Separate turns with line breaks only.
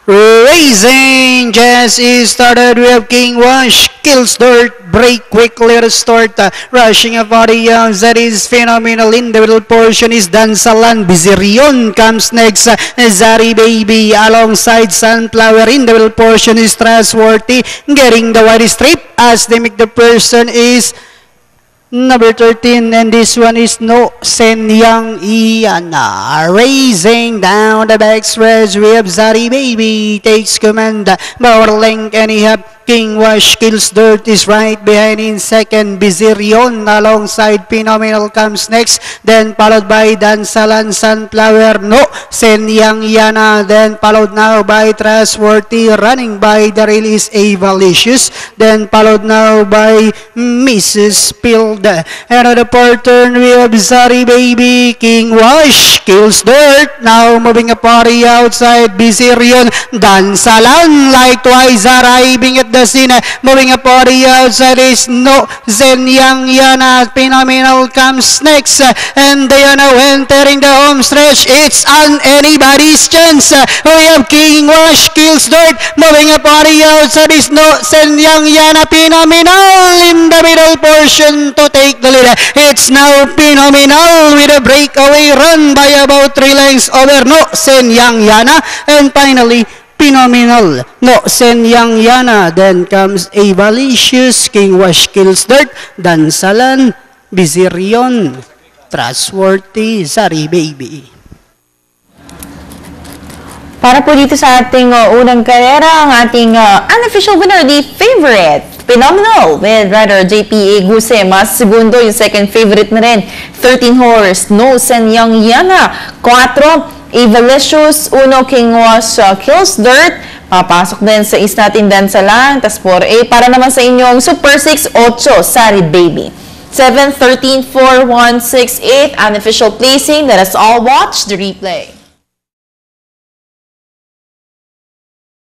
Racing just is started. We have King Wash, kills dirt, break quickly to start. Rushing of audience, that is phenomenal. In the middle portion is Dansalan. Bizirion comes next. Zari Baby alongside Sunflower. In the middle portion is Trustworthy, getting the white strip as they make the person is number 13, and this one is No Senyang Iana. Racing down the backstretch, we have Zari Baby takes command. Power link, and he have King Wash, kills dirt, is right behind in second. Bizirion alongside Phenomenal comes next, then followed by Dansalan, Sunflower, No Senyang Iana, then followed now by Trustworthy, running by the release Avalicious, then followed now by Mrs. Field. And on the fourth turn, we have Zari Baby, King Wash, kills dirt, now moving a party outside. Bizirion, Dansalan, likewise arriving at the scene, moving a party outside is No Senyang Iana. Phenomenal comes next, and they are now entering the home stretch. It's on anybody's chance. We have King Wash, kills dirt, moving a party outside is No Senyang Iana. Phenomenal in the middle portion to take the lead. It's now Phenomenal with a breakaway run by about 3 lengths over No Senyang Iana, and finally Phenomenal, No Senyang Iana. Then comes Avalicious, King Wash, kills dirt, Dansalan, Bizirion, Trustworthy, Zari Baby.
Para po dito sa ating unang karera, ang ating unofficial winner, the favorite, Phenomenal, with rider JPA Guse. Mas segundo, yung second favorite na rin, 13 horse, No Senyang Iana. 4, Avalicious, 1, King Wash, kills dirt. Papasok din sa is natin Dansalan. Tas 4A para naman sa inyong Super 6, 8, Zari Baby. 7, 13, 4, 1, 6, 8, unofficial placing. Let us all watch the replay.